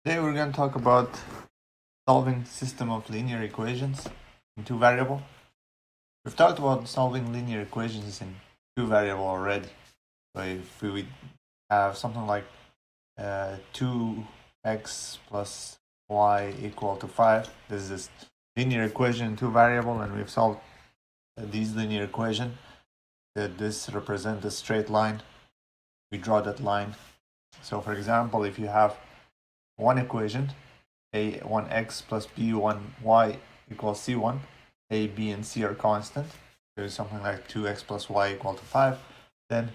Today we're going to talk about solving system of linear equations in two variable. We've talked about solving linear equations in two variable already. So if we have something like 2x plus y equal to 5, this is this linear equation in two variable, and we've solved these linear equation. This represents a straight line. We draw that line. So for example, if you have one equation, a1x plus b1y equals c1, a, b, and c are constant, there's something like 2x plus y equal to 5, then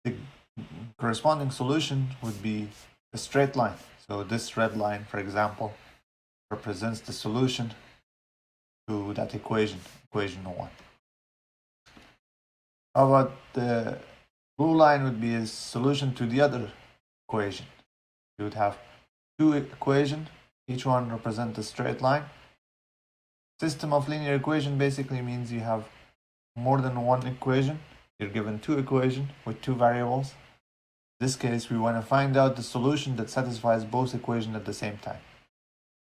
the corresponding solution would be a straight line. So this red line, for example, represents the solution to that equation, equation 1. How about the blue line would be a solution to the other equation. You would have two equations, each one represents a straight line. System of linear equation basically means you have more than one equation. You're given two equations with two variables. In this case, we want to find out the solution that satisfies both equations at the same time.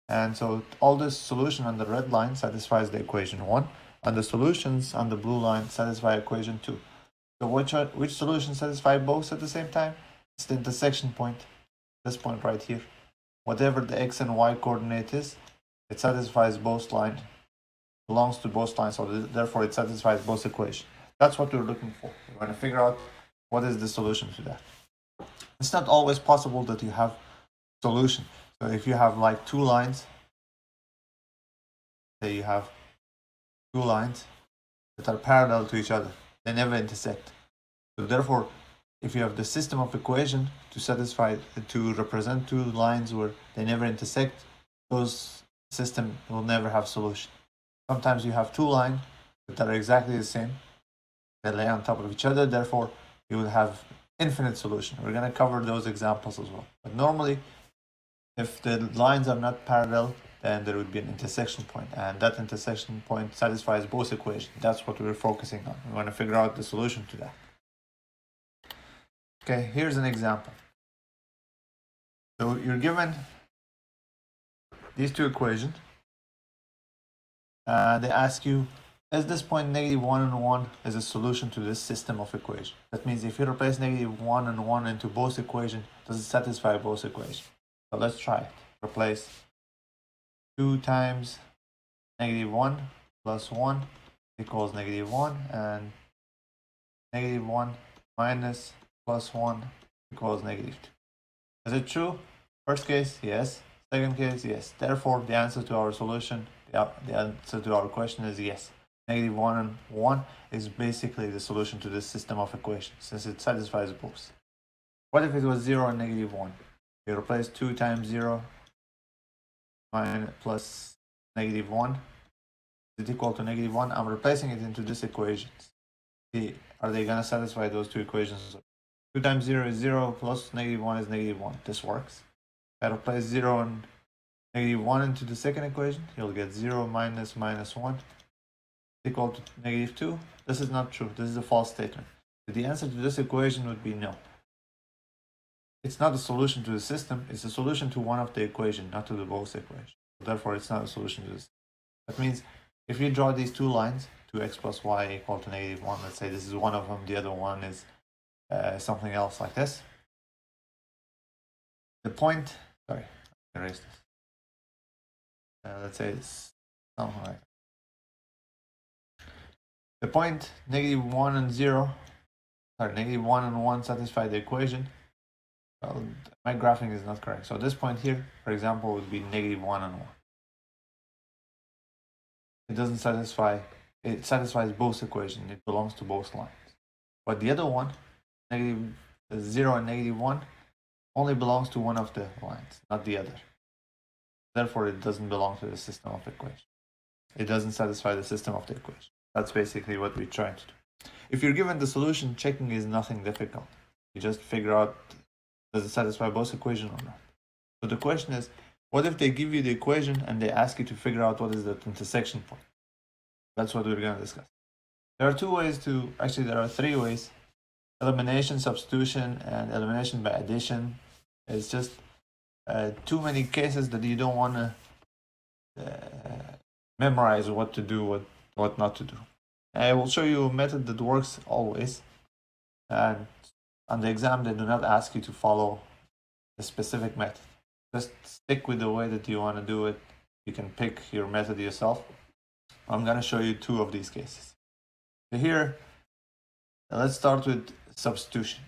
And so all this solution on the red line satisfies the equation 1, and the solutions on the blue line satisfy equation 2. So which solution satisfy both at the same time? It's the intersection point, this point right here. Whatever the x and y coordinate is, it satisfies both lines, belongs to both lines, so therefore it satisfies both equations. That's what we're looking for. We're going to figure out what is the solution to that. It's not always possible that you have solution. So if you have like two lines, say you have two lines that are parallel to each other, they never intersect. So therefore, if you have the system of equation to represent two lines where they never intersect, those system will never have solution. Sometimes you have two lines that are exactly the same, they lay on top of each other, therefore you will have infinite solution. We're going to cover those examples as well. But normally, if the lines are not parallel, then there would be an intersection point, and that intersection point satisfies both equations. That's what we're focusing on. We want to figure out the solution to that. Okay, here's an example. So you're given these two equations. They ask you, is this point -1 and 1 is a solution to this system of equation? That means if you replace -1 and 1 into both equations, does it satisfy both equations? So let's try it. Replace 2 times -1 plus 1 equals -1, and -1 minus plus 1 equals -2. Is it true? First case, yes. Second case, yes. Therefore, the answer to our solution, the answer to our question is yes. -1 and 1 is basically the solution to this system of equations, since it satisfies both. What if it was 0 and -1? You replace 2 times 0 plus -1. Is it equal to -1? I'm replacing it into this equation. See, are they going to satisfy those two equations? 2 times 0 is 0, plus -1 is -1. This works. I replace 0 and -1 into the second equation. You'll get 0 minus -1 equal to -2. This is not true. This is a false statement. So the answer to this equation would be no. It's not a solution to the system. It's a solution to one of the equation, not to the both equation. Therefore, it's not a solution to this. That means if you draw these two lines, 2x plus y equal to -1, let's say this is one of them, the other one is something else like this. The point, sorry, I erase this. Let's say it's something like that. The point -1 and 0, sorry, -1 and 1 satisfy the equation. Well, my graphing is not correct. So this point here, for example, would be -1 and 1. It doesn't satisfy, it satisfies both equations. It belongs to both lines. But the other one, -0 and -1, only belongs to one of the lines, not the other. Therefore, it doesn't belong to the system of equation. It doesn't satisfy the system of the equation. That's basically what we're trying to do. If you're given the solution, checking is nothing difficult. You just figure out, does it satisfy both equations or not? So the question is, what if they give you the equation and they ask you to figure out what is the intersection point? That's what we're going to discuss. There are there are three ways. Elimination, substitution, and elimination by addition. It's just too many cases that you don't want to memorize what to do, what not to do. I will show you a method that works always, and on the exam they do not ask you to follow a specific method. Just stick with the way that you want to do it. You can pick your method yourself. I'm going to show you two of these cases. So here, let's start with substitution.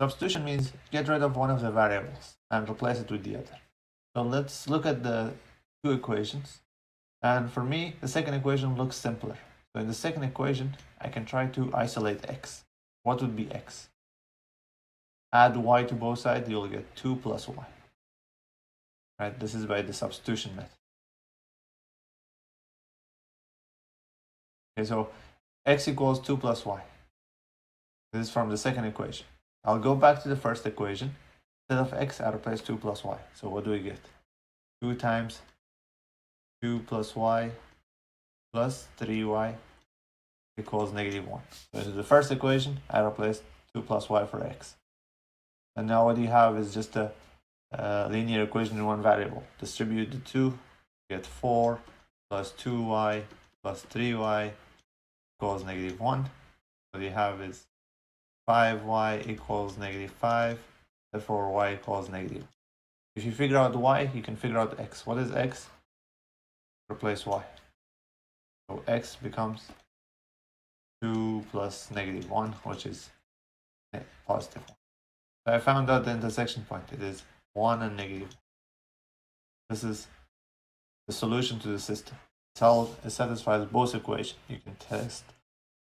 Substitution means get rid of one of the variables and replace it with the other. So let's look at the two equations. And for me, the second equation looks simpler. So in the second equation, I can try to isolate x. What would be x? Add y to both sides, you'll get 2 plus y. Right, this is by the substitution method. Okay, so x equals 2 plus y. This is from the second equation. I'll go back to the first equation. Instead of x, I replace 2 plus y. So what do we get? 2 times 2 plus y plus 3y equals -1. So in the first equation, I replaced 2 plus y for x. And now what you have is just a linear equation in one variable. Distribute the 2, get 4 plus 2y plus 3y equals -1. What you have is 5y equals -5, therefore y equals -1. If you figure out y, you can figure out x. What is x? Replace y. So x becomes 2 plus -1, which is positive 1. So I found out the intersection point. It is 1 and -1. This is the solution to the system. It satisfies both equations. You can test,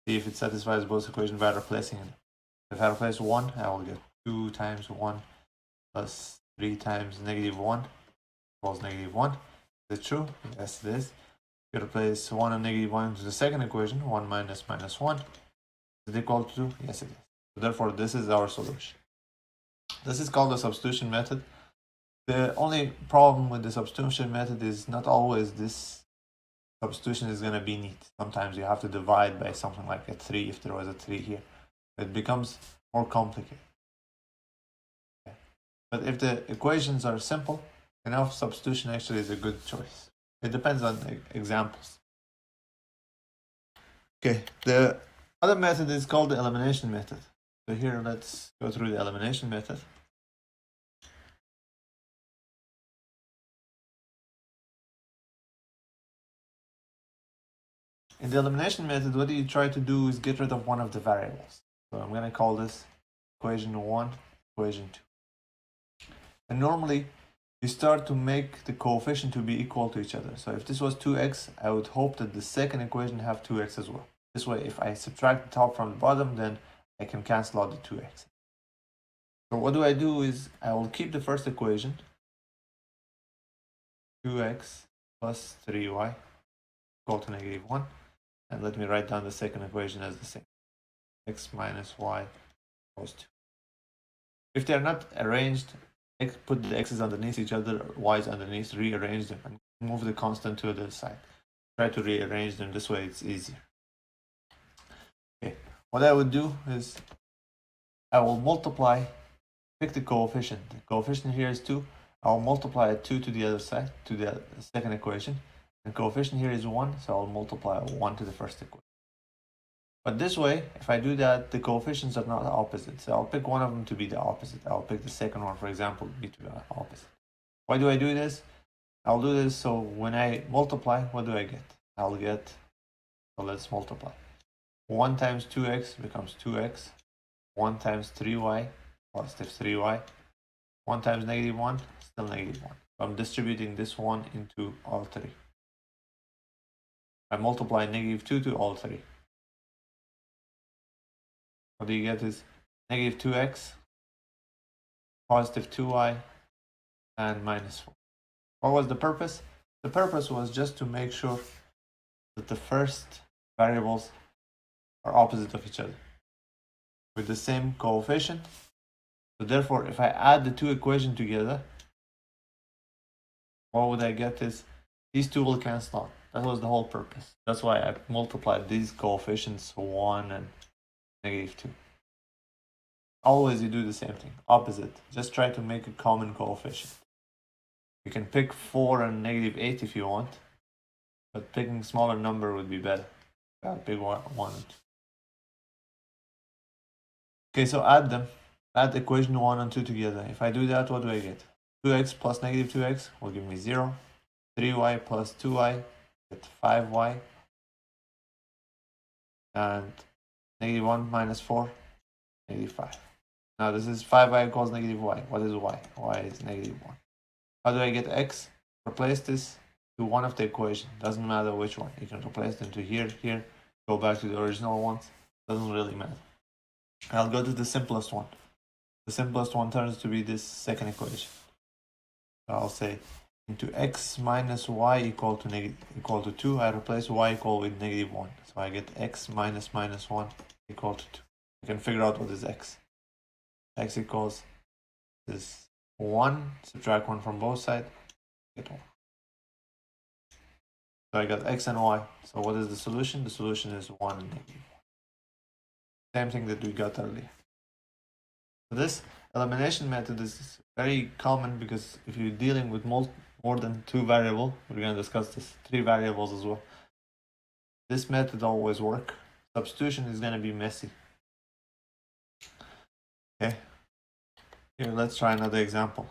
see if it satisfies both equations by replacing it. If I replace 1, I will get 2 times 1 plus 3 times -1 equals -1. Is it true? Yes, it is. If you replace 1 and -1 into the second equation, 1 minus -1, is it equal to 2? Yes, it is. So therefore, this is our solution. This is called the substitution method. The only problem with the substitution method is not always this substitution is going to be neat. Sometimes you have to divide by something like a 3 if there was a 3 here. It becomes more complicated. But if the equations are simple enough, substitution actually is a good choice. It depends on the examples. Okay, the other method is called the elimination method. So here, let's go through the elimination method. In the elimination method, what you try to do is get rid of one of the variables. So I'm going to call this equation 1, equation 2. And normally, you start to make the coefficient to be equal to each other. So if this was 2x, I would hope that the second equation have 2x as well. This way, if I subtract the top from the bottom, then I can cancel out the 2x. So what I do is I will keep the first equation, 2x plus 3y equal to -1. And let me write down the second equation as the same. X minus y equals 2. If they are not arranged, put the x's underneath each other, y's underneath, rearrange them, and move the constant to the side. Try to rearrange them, this way it's easier. Okay, what I would do is I will multiply, pick the coefficient. The coefficient here is 2. I'll multiply a 2 to the other side, to the second equation. The coefficient here is 1, so I'll multiply 1 to the first equation. But this way, if I do that, the coefficients are not opposite. So I'll pick one of them to be the opposite. I'll pick the second one, for example, to be the opposite. Why do I do this? I'll do this so when I multiply, what do I get? I'll get, so let's multiply. 1 times 2x becomes 2x. 1 times 3y, positive 3y. 1 times -1, still -1. I'm distributing this one into all three. I multiply -2 to all three. What you get is -2x, positive 2y, and -4. What was the purpose? The purpose was just to make sure that the first variables are opposite of each other with the same coefficient. So therefore, if I add the two equations together, what would I get is these two will cancel out. That was the whole purpose. That's why I multiplied these coefficients 1 and -2. Always you do the same thing, opposite. Just try to make a common coefficient. You can pick 4 and negative 8 if you want, but picking smaller number would be better. Big one. Okay, so add them. Add equation 1 and 2 together. If I do that, what do I get? 2x plus negative 2x will give me 0. 3y plus 2y, get 5y. And negative 1 minus 4, negative 5. Now this is 5y equals negative y. What is y? Y is negative 1. How do I get x? Replace this to one of the equation. Doesn't matter which one. You can replace them to here, go back to the original ones. Doesn't really matter. I'll go to the simplest one. The simplest one turns to be this second equation. So I'll say into x minus y equal to 2, I replace y equal with negative 1. So I get x minus 1 equal to 2. You can figure out what is x. X equals this 1, subtract 1 from both sides, get 1. So I got x and y. So what is the solution? The solution is 1 and negative 1. Same thing that we got earlier. So this elimination method is very common because if you're dealing with more than 2 variables, we're going to discuss this, 3 variables as well. This method always works. Substitution is going to be messy. Okay. Here, let's try another example.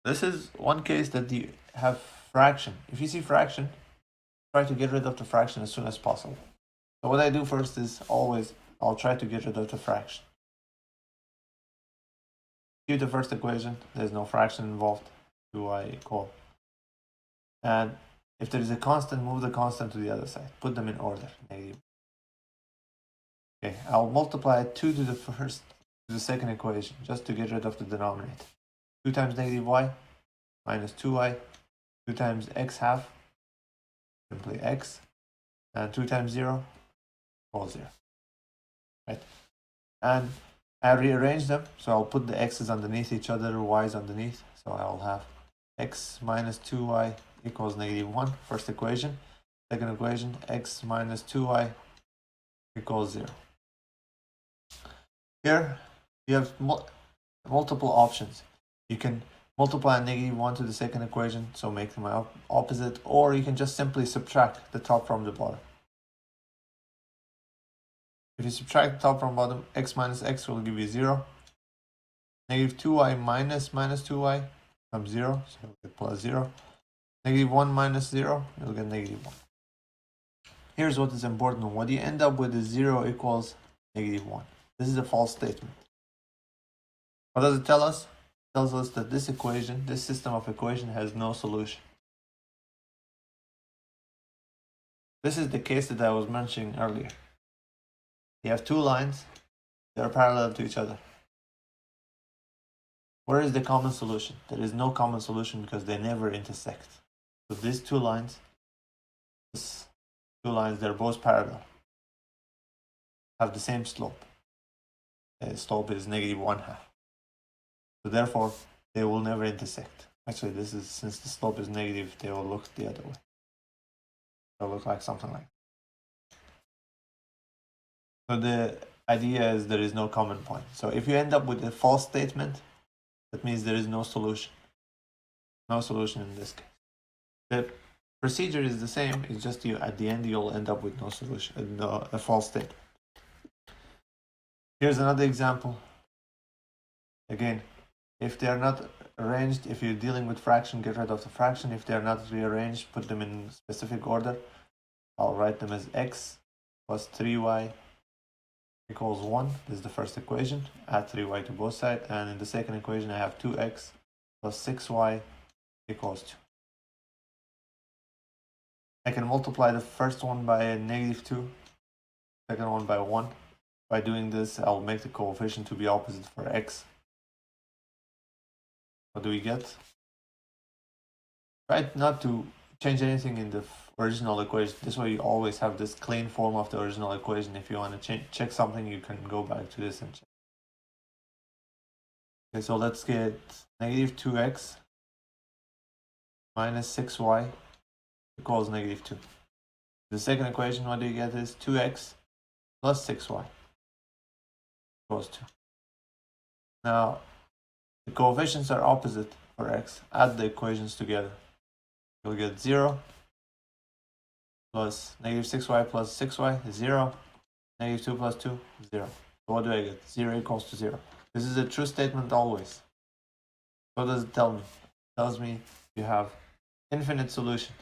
This is one case that you have fraction. If you see fraction, try to get rid of the fraction as soon as possible. So what I do first is always, I'll try to get rid of the fraction. Here the first equation, there's no fraction involved, 2y equal. And if there is a constant, move the constant to the other side. Put them in order, negative. Okay, I'll multiply 2 to the second equation, just to get rid of the denominator. 2 times negative y minus 2y, 2 times x half, simply x, and 2 times 0 equals 0. Right? And I rearrange them, so I'll put the x's underneath each other, y's underneath. So I'll have x minus 2y equals negative 1, first equation. Second equation, x minus 2y equals 0. Here, you have multiple options. You can multiply negative 1 to the second equation, so make them opposite, or you can just simply subtract the top from the bottom. If you subtract the top from bottom, x minus x will give you 0. Negative 2y minus 2y becomes 0, so you'll get plus 0. Negative 1 minus 0, you'll get negative 1. Here's what is important. What you end up with is 0 equals negative 1. This is a false statement. What does it tell us? It tells us that this equation, this system of equation has no solution. This is the case that I was mentioning earlier. You have 2 lines that are parallel to each other. Where is the common solution? There is no common solution because they never intersect. So these 2 lines, they're both parallel, have the same slope. The slope is negative 1/2. So therefore, they will never intersect. Actually, since the slope is negative, they will look the other way. They'll look like something like that. So the idea is there is no common point. So if you end up with a false statement, that means there is no solution. No solution in this case. The procedure is the same, it's just at the end you'll end up with no solution, a false statement. Here's another example. Again, if they are not arranged, if you're dealing with fraction, get rid of the fraction. If they are not rearranged, put them in specific order. I'll write them as x plus 3y equals 1. This is the first equation. Add 3y to both sides. And in the second equation, I have 2x plus 6y equals 2. I can multiply the first one by negative 2, second one by 1. By doing this, I'll make the coefficient to be opposite for x. What do we get? Try not to change anything in the original equation. This way you always have this clean form of the original equation. If you want to check something, you can go back to this and check. Okay, so let's get negative 2x minus 6y equals negative 2. The second equation, what do you get is 2x plus 6y equals 2. Now, the coefficients are opposite, for x, add the equations together. You'll get 0 plus negative 6y plus 6y is 0. Negative 2 plus 2 is 0. So what do I get? 0 equals to 0. This is a true statement always. What does it tell me? It tells me you have infinite solution.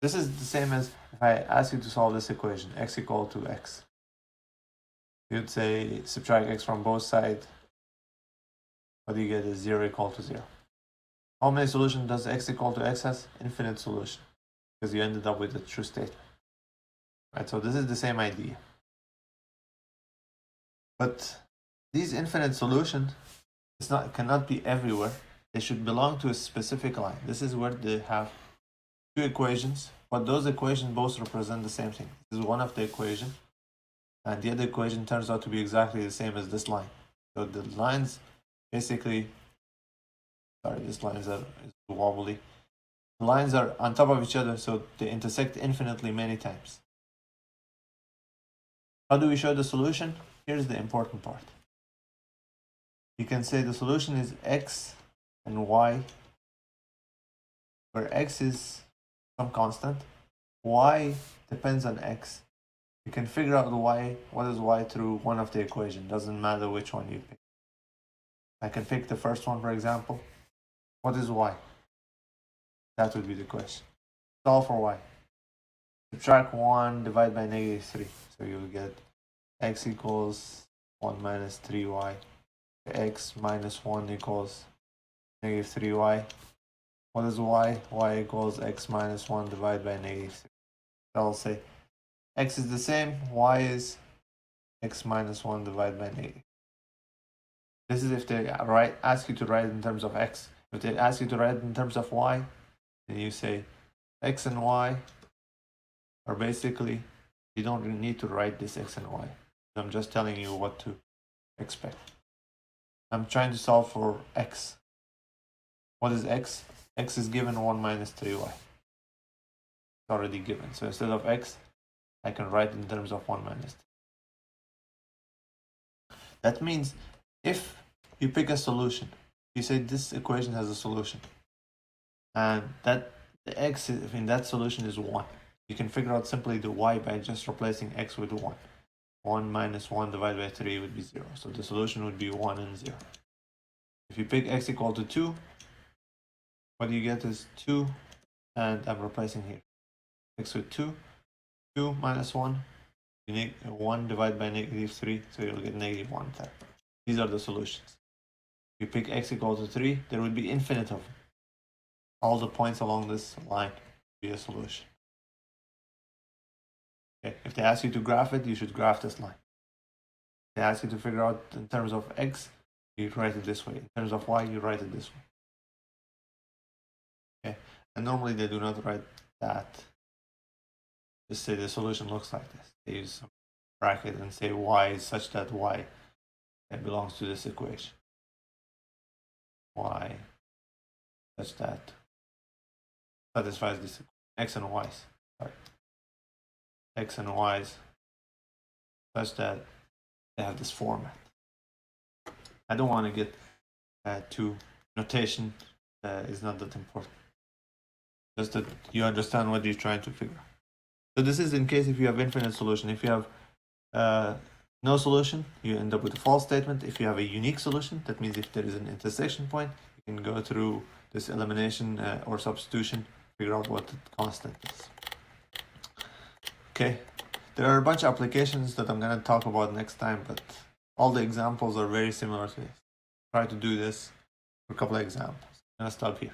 This is the same as if I ask you to solve this equation, x equal to x. You'd say subtract x from both sides. What you get is 0 equal to 0. How many solutions does x equal to x has? Infinite solution, because you ended up with a true statement. Right, so this is the same idea. But these infinite solutions cannot be everywhere. They should belong to a specific line. This is where they have two equations, but those equations both represent the same thing. This is one of the equations, and the other equation turns out to be exactly the same as this line. So the lines basically, these lines are wobbly. The lines are on top of each other, so they intersect infinitely many times. How do we show the solution? Here's the important part. You can say the solution is x and y, where x is some constant, y depends on x. You can figure out what is y through one of the equations. Doesn't matter which one you pick. I can pick the first one, for example. What is y? That would be the question. Solve for y. Subtract 1, divide by negative 3. So you'll get x equals 1 minus 3y. X minus 1 equals negative 3y. What is y? Y equals x minus 1 divided by negative 3. So I'll say x is the same, y is x minus 1 divided by negative. This is if they ask you to write in terms of x. If they ask you to write in terms of y, then you say x and y are basically, you don't really need to write this x and y. I'm just telling you what to expect. I'm trying to solve for x. What is x? X is given 1 minus 3y. It's already given. So instead of x, I can write in terms of 1 minus 3. That means if you pick a solution, you say this equation has a solution, and that the x in that solution is 1. You can figure out simply the y by just replacing x with 1. 1 minus 1 divided by 3 would be 0. So the solution would be 1 and 0. If you pick x equal to 2, what you get is 2, and I'm replacing here x with 2. 2 minus 1, 1 divided by negative 3, so you'll get negative 1 there. These are the solutions. If you pick x equal to 3, there would be infinite of them. All the points along this line would be a solution. Okay. If they ask you to graph it, you should graph this line. If they ask you to figure out in terms of x, you write it this way. In terms of y, you write it this way. Okay. And normally they do not write that. Just say the solution looks like this. They use some bracket and say y is such that y belongs to this equation. Y such that satisfies this x and y's. Sorry. X and y's such that they have this format. I don't want to get to notation. Is not that important. Just that you understand what you're trying to figure out. So this is in case if you have infinite solution. If you have no solution, you end up with a false statement. If you have a unique solution, that means if there is an intersection point, you can go through this elimination or substitution, figure out what the constant is. Okay, there are a bunch of applications that I'm going to talk about next time, but all the examples are very similar to this. Try to do this for a couple of examples. I'm going to stop here.